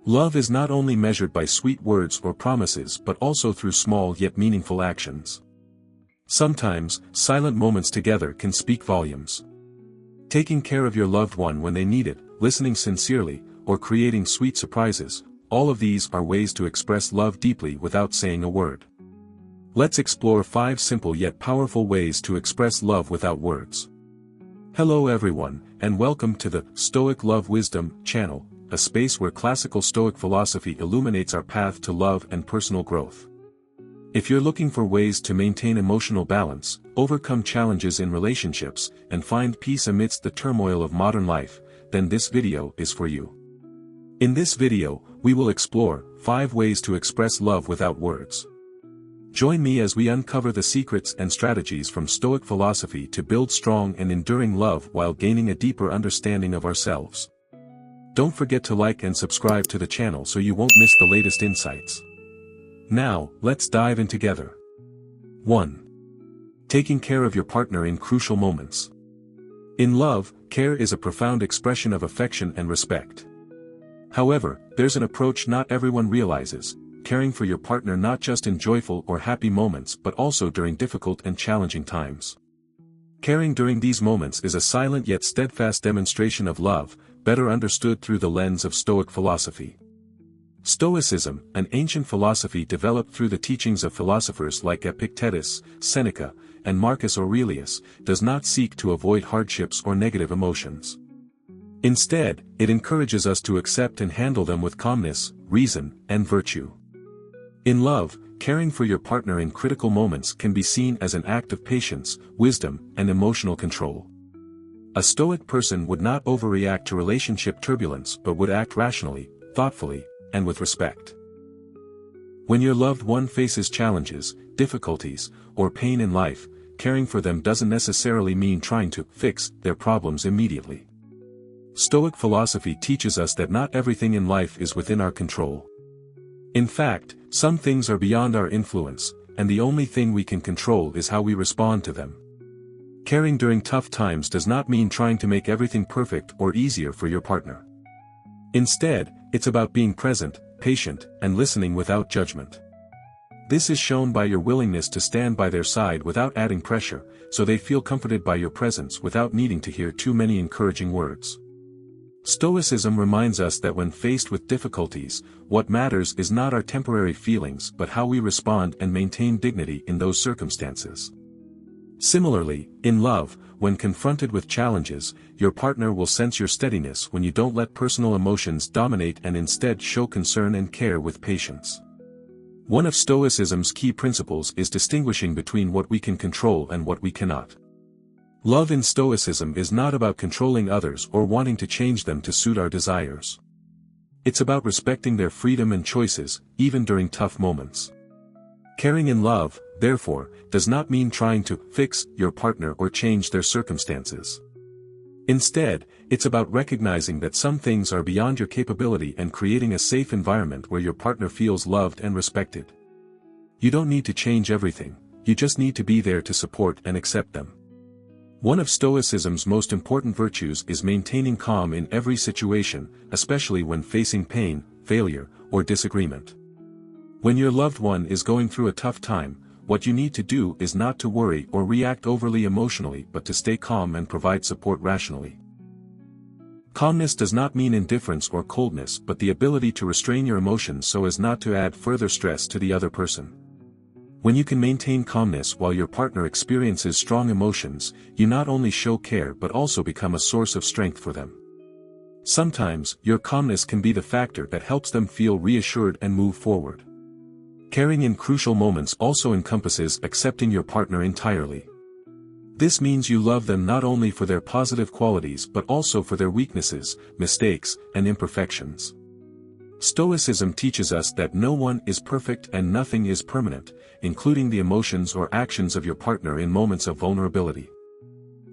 Love is not only measured by sweet words or promises but also through small yet meaningful actions. Sometimes, silent moments together can speak volumes. Taking care of your loved one when they need it, listening sincerely, or creating sweet surprises, all of these are ways to express love deeply without saying a word. Let's explore 5 simple yet powerful ways to express love without words. Hello everyone, and welcome to the Stoic Love Wisdom channel, a space where classical Stoic philosophy illuminates our path to love and personal growth. If you're looking for ways to maintain emotional balance, overcome challenges in relationships, and find peace amidst the turmoil of modern life, then this video is for you. In this video, we will explore 5 ways to express love without words. Join me as we uncover the secrets and strategies from Stoic philosophy to build strong and enduring love while gaining a deeper understanding of ourselves. Don't forget to like and subscribe to the channel so you won't miss the latest insights. Now, let's dive in together. 1. Taking care of your partner in crucial moments. In love, care is a profound expression of affection and respect. However, there's an approach not everyone realizes: caring for your partner not just in joyful or happy moments but also during difficult and challenging times. Caring during these moments is a silent yet steadfast demonstration of love, better understood through the lens of Stoic philosophy. Stoicism, an ancient philosophy developed through the teachings of philosophers like Epictetus, Seneca, and Marcus Aurelius, does not seek to avoid hardships or negative emotions. Instead, it encourages us to accept and handle them with calmness, reason, and virtue. In love, caring for your partner in critical moments can be seen as an act of patience, wisdom, and emotional control. A Stoic person would not overreact to relationship turbulence but would act rationally, thoughtfully, and with respect. When your loved one faces challenges, difficulties, or pain in life, caring for them doesn't necessarily mean trying to fix their problems immediately. Stoic philosophy teaches us that not everything in life is within our control. In fact, some things are beyond our influence, and the only thing we can control is how we respond to them. Caring during tough times does not mean trying to make everything perfect or easier for your partner. Instead, it's about being present, patient, and listening without judgment. This is shown by your willingness to stand by their side without adding pressure, so they feel comforted by your presence without needing to hear too many encouraging words. Stoicism reminds us that when faced with difficulties, what matters is not our temporary feelings but how we respond and maintain dignity in those circumstances. Similarly, in love, when confronted with challenges, your partner will sense your steadiness when you don't let personal emotions dominate and instead show concern and care with patience. One of Stoicism's key principles is distinguishing between what we can control and what we cannot. Love in Stoicism is not about controlling others or wanting to change them to suit our desires. It's about respecting their freedom and choices, even during tough moments. Caring in love, therefore, does not mean trying to fix your partner or change their circumstances. Instead, it's about recognizing that some things are beyond your capability and creating a safe environment where your partner feels loved and respected. You don't need to change everything, you just need to be there to support and accept them. One of Stoicism's most important virtues is maintaining calm in every situation, especially when facing pain, failure, or disagreement. When your loved one is going through a tough time, what you need to do is not to worry or react overly emotionally but to stay calm and provide support rationally. Calmness does not mean indifference or coldness but the ability to restrain your emotions so as not to add further stress to the other person. When you can maintain calmness while your partner experiences strong emotions, you not only show care but also become a source of strength for them. Sometimes, your calmness can be the factor that helps them feel reassured and move forward. Caring in crucial moments also encompasses accepting your partner entirely. This means you love them not only for their positive qualities but also for their weaknesses, mistakes, and imperfections. Stoicism teaches us that no one is perfect and nothing is permanent, including the emotions or actions of your partner in moments of vulnerability.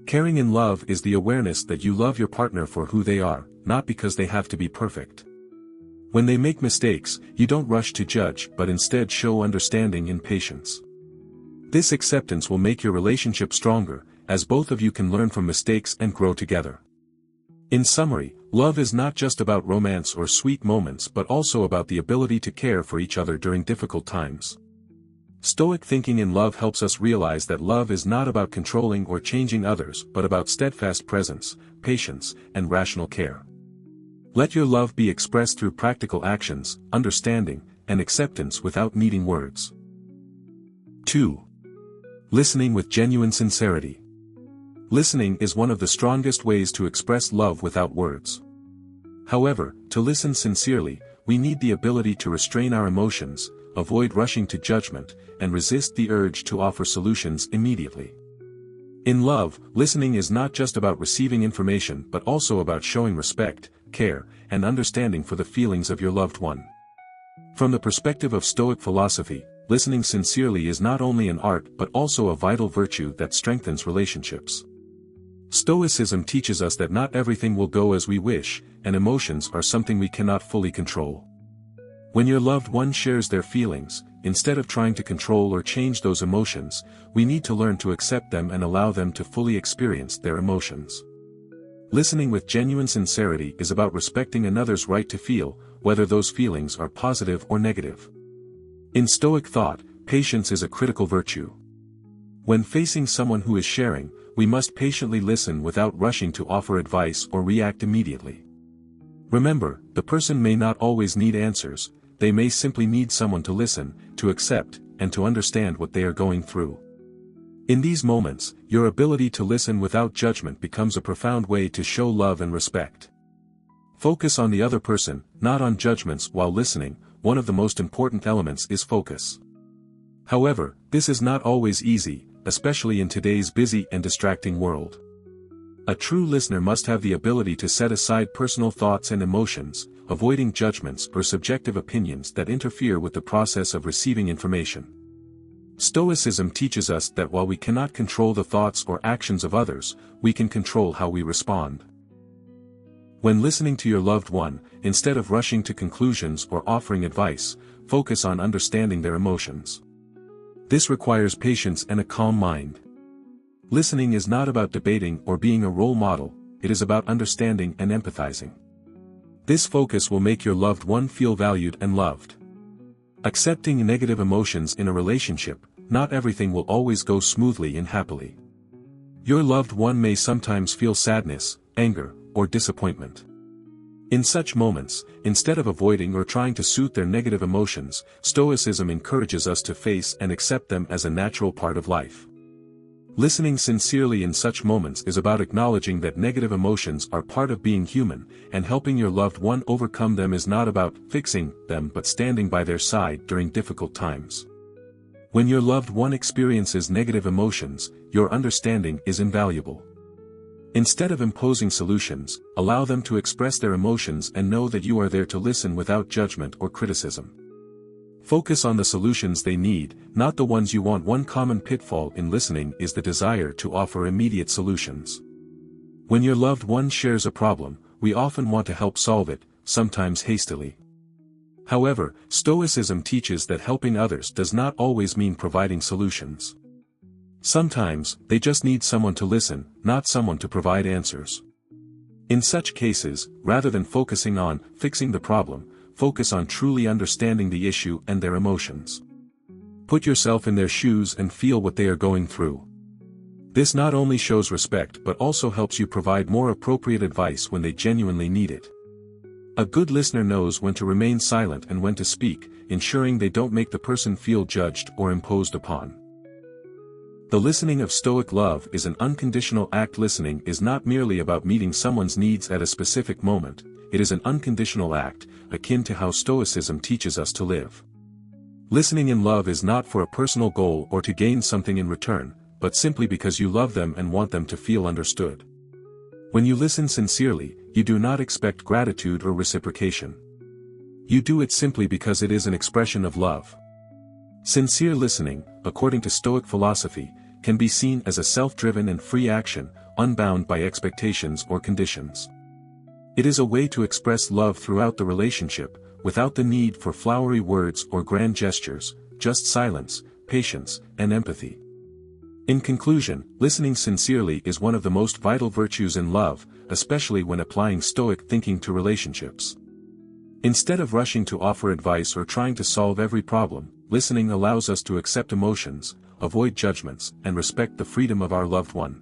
Caring in love is the awareness that you love your partner for who they are, not because they have to be perfect. When they make mistakes, you don't rush to judge but instead show understanding and patience. This acceptance will make your relationship stronger, as both of you can learn from mistakes and grow together. In summary, Love is not just about romance or sweet moments but also about the ability to care for each other during difficult times. Stoic thinking in love helps us realize that love is not about controlling or changing others but about steadfast presence, patience, and rational care. Let your love be expressed through practical actions, understanding, and acceptance without needing words. 2. Listening with genuine sincerity. Listening is one of the strongest ways to express love without words. However, to listen sincerely, we need the ability to restrain our emotions, avoid rushing to judgment, and resist the urge to offer solutions immediately. In love, listening is not just about receiving information but also about showing respect, care, and understanding for the feelings of your loved one. From the perspective of Stoic philosophy, listening sincerely is not only an art but also a vital virtue that strengthens relationships. Stoicism teaches us that not everything will go as we wish, and emotions are something we cannot fully control. When your loved one shares their feelings, instead of trying to control or change those emotions, we need to learn to accept them and allow them to fully experience their emotions. Listening with genuine sincerity is about respecting another's right to feel, whether those feelings are positive or negative. In Stoic thought, patience is a critical virtue. When facing someone who is sharing, we must patiently listen without rushing to offer advice or react immediately. Remember, the person may not always need answers, they may simply need someone to listen, to accept, and to understand what they are going through. In these moments, your ability to listen without judgment becomes a profound way to show love and respect. Focus on the other person, not on judgments while listening. One of the most important elements is focus. However, this is not always easy, especially in today's busy and distracting world. A true listener must have the ability to set aside personal thoughts and emotions, avoiding judgments or subjective opinions that interfere with the process of receiving information. Stoicism teaches us that while we cannot control the thoughts or actions of others, we can control how we respond. When listening to your loved one, instead of rushing to conclusions or offering advice, focus on understanding their emotions. This requires patience and a calm mind. Listening is not about debating or being a role model, it is about understanding and empathizing. This focus will make your loved one feel valued and loved. Accepting negative emotions in a relationship. Not everything will always go smoothly and happily. Your loved one may sometimes feel sadness, anger, or disappointment. In such moments, instead of avoiding or trying to soothe their negative emotions, Stoicism encourages us to face and accept them as a natural part of life. Listening sincerely in such moments is about acknowledging that negative emotions are part of being human, and helping your loved one overcome them is not about fixing them but standing by their side during difficult times. When your loved one experiences negative emotions, your understanding is invaluable. Instead of imposing solutions, allow them to express their emotions and know that you are there to listen without judgment or criticism. Focus on the solutions they need, not the ones you want. One common pitfall in listening is the desire to offer immediate solutions. When your loved one shares a problem, we often want to help solve it, sometimes hastily. However, Stoicism teaches that helping others does not always mean providing solutions. Sometimes, they just need someone to listen, not someone to provide answers. In such cases, rather than focusing on fixing the problem, focus on truly understanding the issue and their emotions. Put yourself in their shoes and feel what they are going through. This not only shows respect but also helps you provide more appropriate advice when they genuinely need it. A good listener knows when to remain silent and when to speak, ensuring they don't make the person feel judged or imposed upon. The listening of Stoic love is an unconditional act. Listening is not merely about meeting someone's needs at a specific moment, it is an unconditional act, akin to how Stoicism teaches us to live. Listening in love is not for a personal goal or to gain something in return, but simply because you love them and want them to feel understood. When you listen sincerely, you do not expect gratitude or reciprocation. You do it simply because it is an expression of love. Sincere listening, according to Stoic philosophy, can be seen as a self-driven and free action, unbound by expectations or conditions. It is a way to express love throughout the relationship, without the need for flowery words or grand gestures, just silence, patience, and empathy. In conclusion, listening sincerely is one of the most vital virtues in love, especially when applying Stoic thinking to relationships. Instead of rushing to offer advice or trying to solve every problem, listening allows us to accept emotions, avoid judgments, and respect the freedom of our loved one.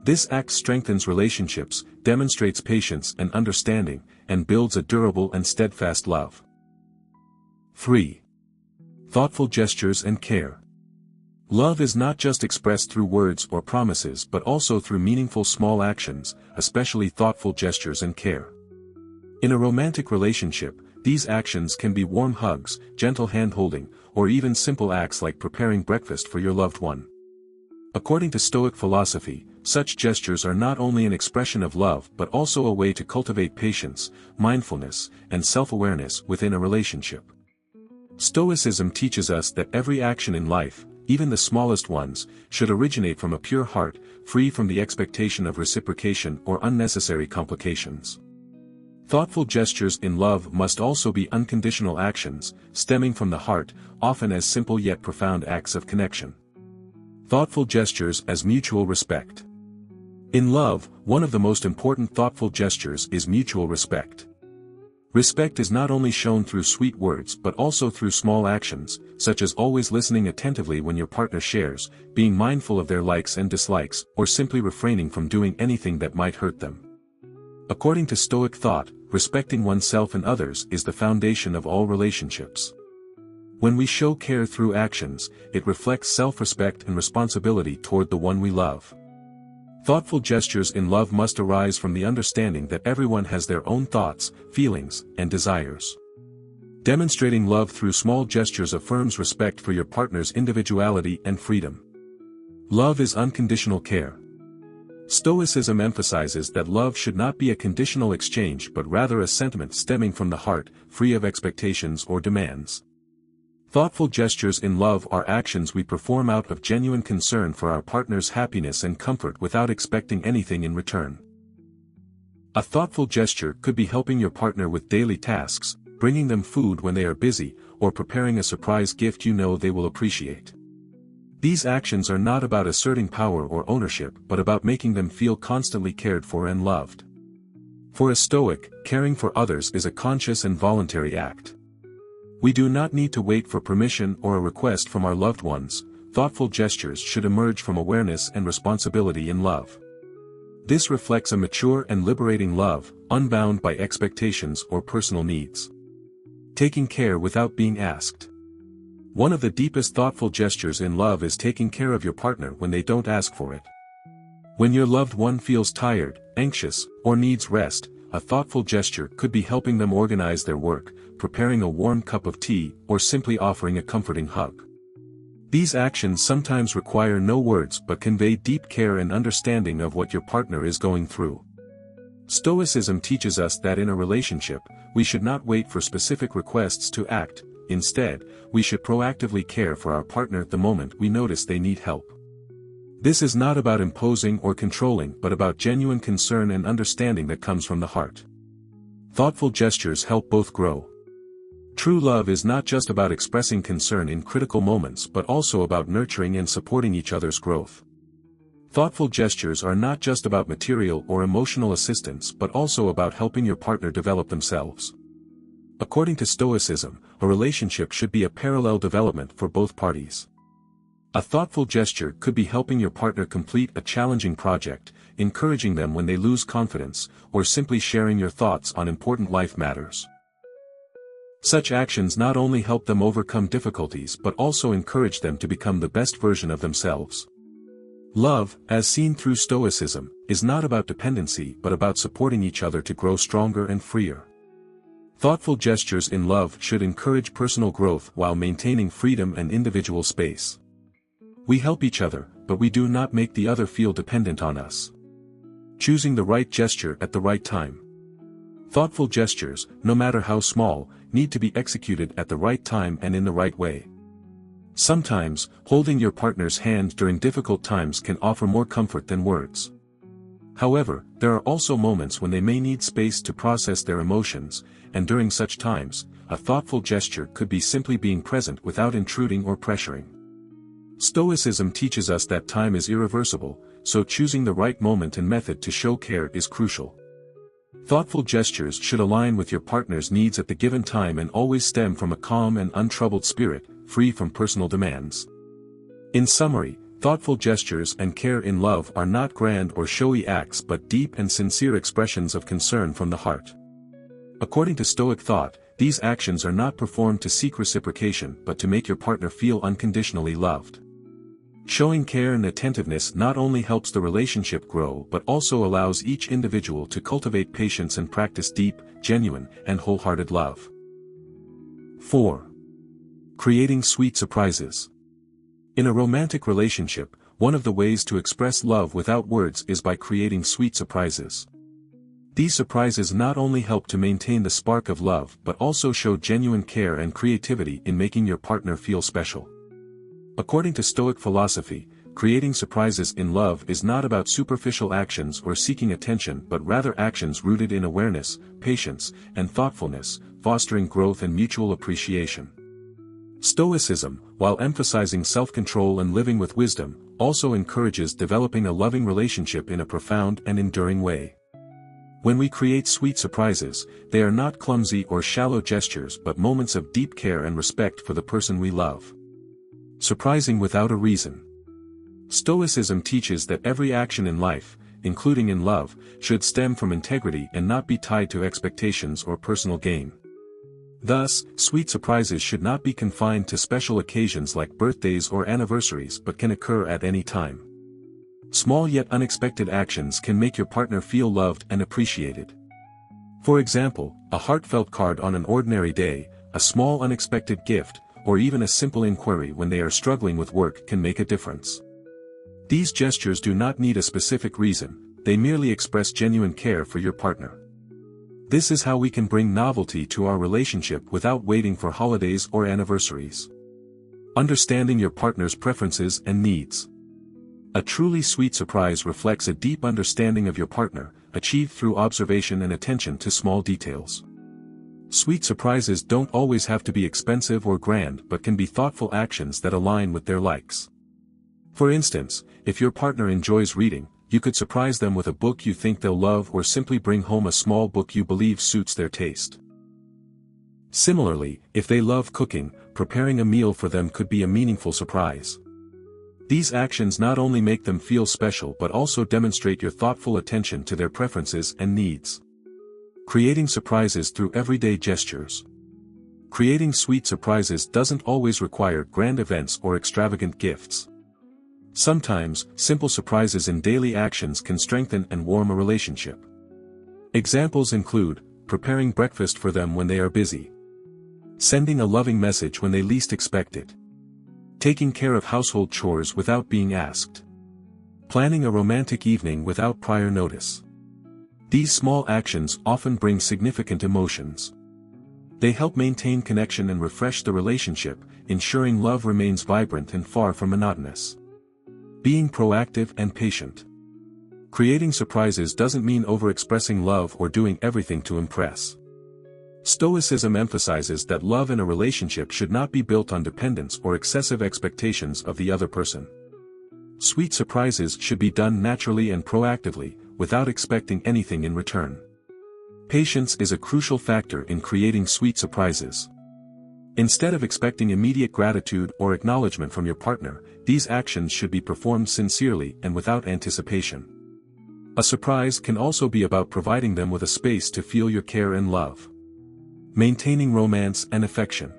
This act strengthens relationships, demonstrates patience and understanding, and builds a durable and steadfast love. 3. Thoughtful gestures and care. Love is not just expressed through words or promises but also through meaningful small actions, especially thoughtful gestures and care. In a romantic relationship, these actions can be warm hugs, gentle hand-holding, or even simple acts like preparing breakfast for your loved one. According to Stoic philosophy, such gestures are not only an expression of love but also a way to cultivate patience, mindfulness, and self-awareness within a relationship. Stoicism teaches us that every action in life, even the smallest ones, should originate from a pure heart, free from the expectation of reciprocation or unnecessary complications. Thoughtful gestures in love must also be unconditional actions, stemming from the heart, often as simple yet profound acts of connection. Thoughtful gestures as mutual respect. In love, one of the most important thoughtful gestures is mutual respect. Respect is not only shown through sweet words but also through small actions, such as always listening attentively when your partner shares, being mindful of their likes and dislikes, or simply refraining from doing anything that might hurt them. According to Stoic thought, respecting oneself and others is the foundation of all relationships. When we show care through actions, it reflects self-respect and responsibility toward the one we love. Thoughtful gestures in love must arise from the understanding that everyone has their own thoughts, feelings, and desires. Demonstrating love through small gestures affirms respect for your partner's individuality and freedom. Love is unconditional care. Stoicism emphasizes that love should not be a conditional exchange but rather a sentiment stemming from the heart, free of expectations or demands. Thoughtful gestures in love are actions we perform out of genuine concern for our partner's happiness and comfort without expecting anything in return. A thoughtful gesture could be helping your partner with daily tasks, bringing them food when they are busy, or preparing a surprise gift you know they will appreciate. These actions are not about asserting power or ownership but about making them feel constantly cared for and loved. For a Stoic, caring for others is a conscious and voluntary act. We do not need to wait for permission or a request from our loved ones. Thoughtful gestures should emerge from awareness and responsibility in love. This reflects a mature and liberating love, unbound by expectations or personal needs. Taking care without being asked. One of the deepest thoughtful gestures in love is taking care of your partner when they don't ask for it. When your loved one feels tired, anxious, or needs rest, a thoughtful gesture could be helping them organize their work, preparing a warm cup of tea, or simply offering a comforting hug. These actions sometimes require no words but convey deep care and understanding of what your partner is going through. Stoicism teaches us that in a relationship, we should not wait for specific requests to act. Instead, we should proactively care for our partner the moment we notice they need help. This is not about imposing or controlling but about genuine concern and understanding that comes from the heart. Thoughtful gestures help both grow. True love is not just about expressing concern in critical moments but also about nurturing and supporting each other's growth. Thoughtful gestures are not just about material or emotional assistance but also about helping your partner develop themselves. According to Stoicism, a relationship should be a parallel development for both parties. A thoughtful gesture could be helping your partner complete a challenging project, encouraging them when they lose confidence, or simply sharing your thoughts on important life matters. Such actions not only help them overcome difficulties but also encourage them to become the best version of themselves. Love, as seen through Stoicism, is not about dependency but about supporting each other to grow stronger and freer. Thoughtful gestures in love should encourage personal growth while maintaining freedom and individual space. We help each other, but we do not make the other feel dependent on us. Choosing the right gesture at the right time. Thoughtful gestures, no matter how small, need to be executed at the right time and in the right way. Sometimes, holding your partner's hand during difficult times can offer more comfort than words. However, there are also moments when they may need space to process their emotions, and during such times, a thoughtful gesture could be simply being present without intruding or pressuring. Stoicism teaches us that time is irreversible, so choosing the right moment and method to show care is crucial. Thoughtful gestures should align with your partner's needs at the given time and always stem from a calm and untroubled spirit, free from personal demands. In summary, thoughtful gestures and care in love are not grand or showy acts but deep and sincere expressions of concern from the heart. According to Stoic thought, these actions are not performed to seek reciprocation but to make your partner feel unconditionally loved. Showing care and attentiveness not only helps the relationship grow but also allows each individual to cultivate patience and practice deep, genuine, and wholehearted love. 4. Creating sweet surprises. In a romantic relationship, one of the ways to express love without words is by creating sweet surprises. These surprises not only help to maintain the spark of love but also show genuine care and creativity in making your partner feel special. According to Stoic philosophy, creating surprises in love is not about superficial actions or seeking attention but rather actions rooted in awareness, patience, and thoughtfulness, fostering growth and mutual appreciation. Stoicism, while emphasizing self-control and living with wisdom, also encourages developing a loving relationship in a profound and enduring way. When we create sweet surprises, they are not clumsy or shallow gestures but moments of deep care and respect for the person we love. Surprising without a reason. Stoicism teaches that every action in life, including in love, should stem from integrity and not be tied to expectations or personal gain. Thus, sweet surprises should not be confined to special occasions like birthdays or anniversaries but can occur at any time. Small yet unexpected actions can make your partner feel loved and appreciated. For example, a heartfelt card on an ordinary day, a small unexpected gift, or even a simple inquiry when they are struggling with work can make a difference. These gestures do not need a specific reason, they merely express genuine care for your partner. This is how we can bring novelty to our relationship without waiting for holidays or anniversaries. Understanding your partner's preferences and needs. A truly sweet surprise reflects a deep understanding of your partner, achieved through observation and attention to small details. Sweet surprises don't always have to be expensive or grand but can be thoughtful actions that align with their likes. For instance, if your partner enjoys reading, you could surprise them with a book you think they'll love or simply bring home a small book you believe suits their taste. Similarly, if they love cooking, preparing a meal for them could be a meaningful surprise. These actions not only make them feel special but also demonstrate your thoughtful attention to their preferences and needs. Creating surprises through everyday gestures. Creating sweet surprises doesn't always require grand events or extravagant gifts. Sometimes, simple surprises in daily actions can strengthen and warm a relationship. Examples include preparing breakfast for them when they are busy, sending a loving message when they least expect it, taking care of household chores without being asked, planning a romantic evening without prior notice. These small actions often bring significant emotions. They help maintain connection and refresh the relationship, ensuring love remains vibrant and far from monotonous. Being proactive and patient. Creating surprises doesn't mean overexpressing love or doing everything to impress. Stoicism emphasizes that love in a relationship should not be built on dependence or excessive expectations of the other person. Sweet surprises should be done naturally and proactively, without expecting anything in return. Patience is a crucial factor in creating sweet surprises. Instead of expecting immediate gratitude or acknowledgement from your partner, these actions should be performed sincerely and without anticipation. A surprise can also be about providing them with a space to feel your care and love. Maintaining romance and affection.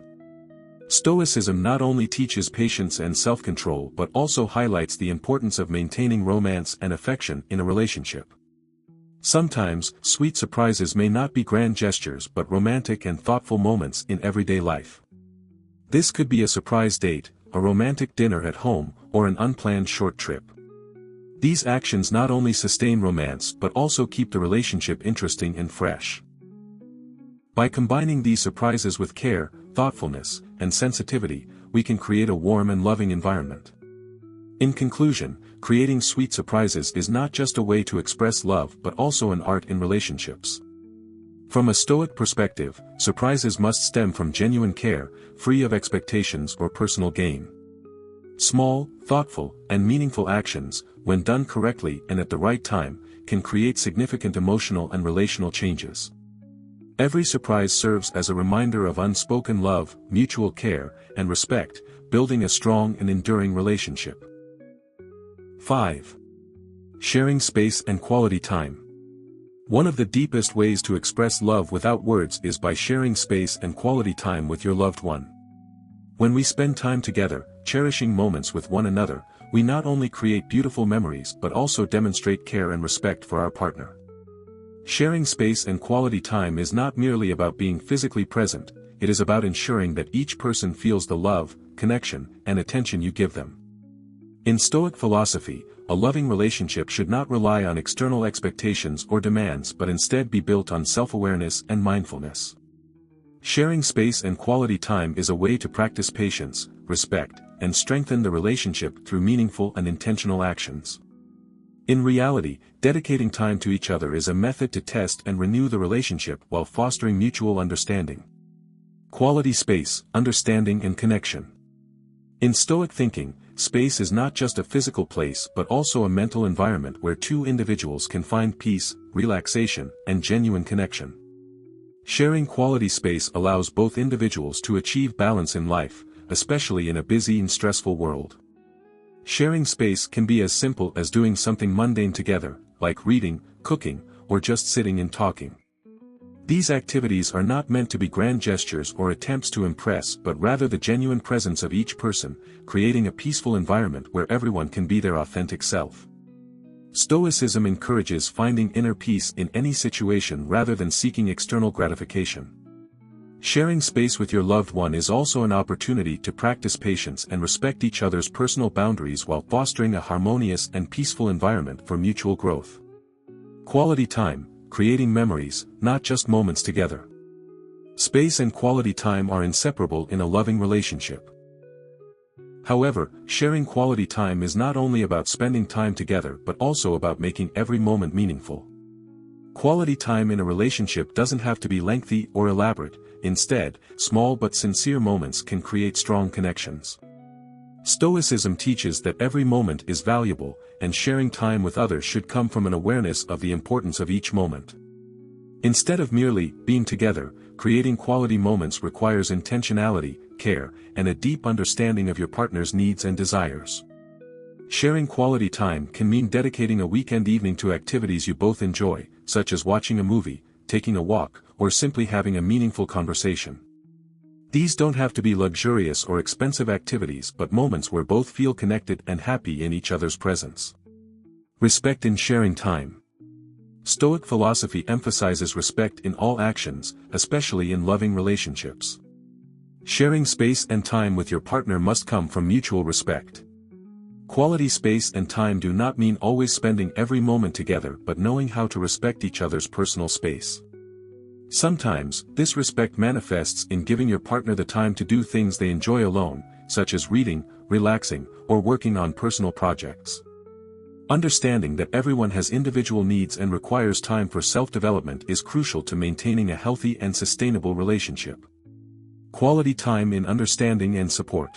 Stoicism not only teaches patience and self-control but also highlights the importance of maintaining romance and affection in a relationship. Sometimes, sweet surprises may not be grand gestures but romantic and thoughtful moments in everyday life. This could be a surprise date, a romantic dinner at home, or an unplanned short trip. These actions not only sustain romance but also keep the relationship interesting and fresh. By combining these surprises with care, thoughtfulness, and sensitivity, we can create a warm and loving environment. In conclusion, creating sweet surprises is not just a way to express love but also an art in relationships. From a Stoic perspective, surprises must stem from genuine care, free of expectations or personal gain. Small, thoughtful, and meaningful actions, when done correctly and at the right time, can create significant emotional and relational changes. Every surprise serves as a reminder of unspoken love, mutual care, and respect, building a strong and enduring relationship. 5. Sharing space and quality time. One of the deepest ways to express love without words is by sharing space and quality time with your loved one. When we spend time together, cherishing moments with one another, we not only create beautiful memories but also demonstrate care and respect for our partner. Sharing space and quality time is not merely about being physically present, it is about ensuring that each person feels the love, connection, and attention you give them. In Stoic philosophy, a loving relationship should not rely on external expectations or demands but instead be built on self-awareness and mindfulness. Sharing space and quality time is a way to practice patience, respect, and strengthen the relationship through meaningful and intentional actions. In reality, dedicating time to each other is a method to test and renew the relationship while fostering mutual understanding. Quality space, understanding and connection. In Stoic thinking, space is not just a physical place but also a mental environment where two individuals can find peace, relaxation, and genuine connection. Sharing quality space allows both individuals to achieve balance in life, especially in a busy and stressful world. Sharing space can be as simple as doing something mundane together, like reading, cooking, or just sitting and talking. These activities are not meant to be grand gestures or attempts to impress but rather the genuine presence of each person, creating a peaceful environment where everyone can be their authentic self. Stoicism encourages finding inner peace in any situation rather than seeking external gratification. Sharing space with your loved one is also an opportunity to practice patience and respect each other's personal boundaries while fostering a harmonious and peaceful environment for mutual growth. Quality time, creating memories, not just moments together. Space and quality time are inseparable in a loving relationship. However, sharing quality time is not only about spending time together but also about making every moment meaningful. Quality time in a relationship doesn't have to be lengthy or elaborate, instead, small but sincere moments can create strong connections. Stoicism teaches that every moment is valuable, and sharing time with others should come from an awareness of the importance of each moment. Instead of merely being together, creating quality moments requires intentionality, care, and a deep understanding of your partner's needs and desires. Sharing quality time can mean dedicating a weekend evening to activities you both enjoy, such as watching a movie, taking a walk, or simply having a meaningful conversation. These don't have to be luxurious or expensive activities but moments where both feel connected and happy in each other's presence. Respect in sharing time. Stoic philosophy emphasizes respect in all actions, especially in loving relationships. Sharing space and time with your partner must come from mutual respect. Quality space and time do not mean always spending every moment together but knowing how to respect each other's personal space. Sometimes, this respect manifests in giving your partner the time to do things they enjoy alone, such as reading, relaxing, or working on personal projects. Understanding that everyone has individual needs and requires time for self-development is crucial to maintaining a healthy and sustainable relationship. Quality time in understanding and support.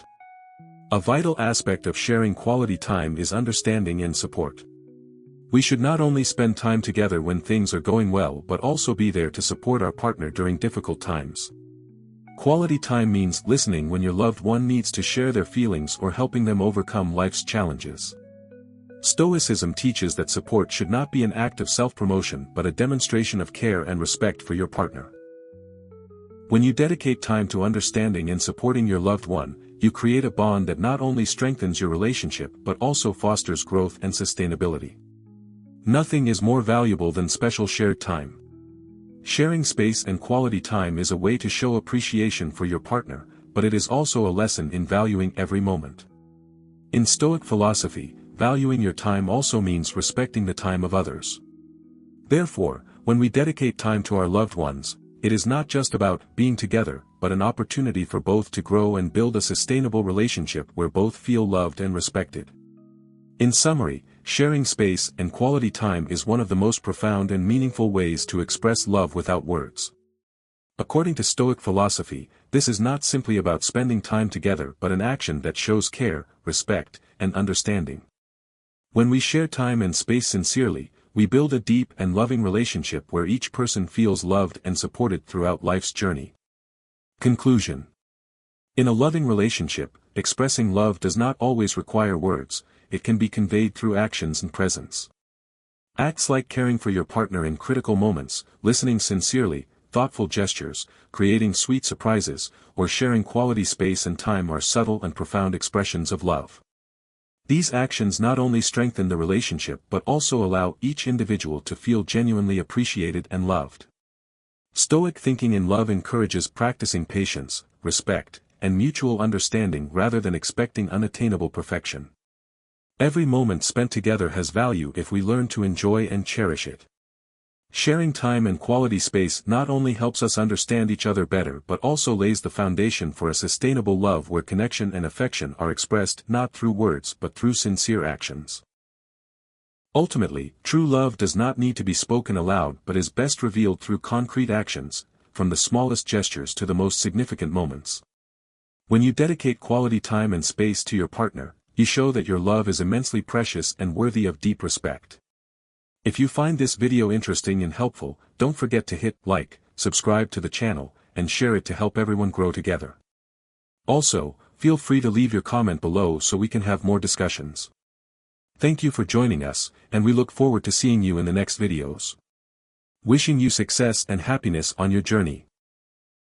A vital aspect of sharing quality time is understanding and support. We should not only spend time together when things are going well but also be there to support our partner during difficult times. Quality time means listening when your loved one needs to share their feelings or helping them overcome life's challenges. Stoicism teaches that support should not be an act of self-promotion but a demonstration of care and respect for your partner. When you dedicate time to understanding and supporting your loved one, you create a bond that not only strengthens your relationship but also fosters growth and sustainability. Nothing is more valuable than special shared time. Sharing space and quality time is a way to show appreciation for your partner, but it is also a lesson in valuing every moment. In Stoic philosophy, valuing your time also means respecting the time of others. Therefore, when we dedicate time to our loved ones, it is not just about being together, but an opportunity for both to grow and build a sustainable relationship where both feel loved and respected. In summary, sharing space and quality time is one of the most profound and meaningful ways to express love without words. According to Stoic philosophy, this is not simply about spending time together but an action that shows care, respect, and understanding. When we share time and space sincerely, we build a deep and loving relationship where each person feels loved and supported throughout life's journey. Conclusion. In a loving relationship, expressing love does not always require words, it can be conveyed through actions and presence. Acts like caring for your partner in critical moments, listening sincerely, thoughtful gestures, creating sweet surprises, or sharing quality space and time are subtle and profound expressions of love. These actions not only strengthen the relationship but also allow each individual to feel genuinely appreciated and loved. Stoic thinking in love encourages practicing patience, respect, and mutual understanding rather than expecting unattainable perfection. Every moment spent together has value if we learn to enjoy and cherish it. Sharing time and quality space not only helps us understand each other better but also lays the foundation for a sustainable love where connection and affection are expressed not through words but through sincere actions. Ultimately, true love does not need to be spoken aloud but is best revealed through concrete actions, from the smallest gestures to the most significant moments. When you dedicate quality time and space to your partner, you show that your love is immensely precious and worthy of deep respect. If you find this video interesting and helpful, don't forget to hit like, subscribe to the channel, and share it to help everyone grow together. Also, feel free to leave your comment below so we can have more discussions. Thank you for joining us, and we look forward to seeing you in the next videos. Wishing you success and happiness on your journey.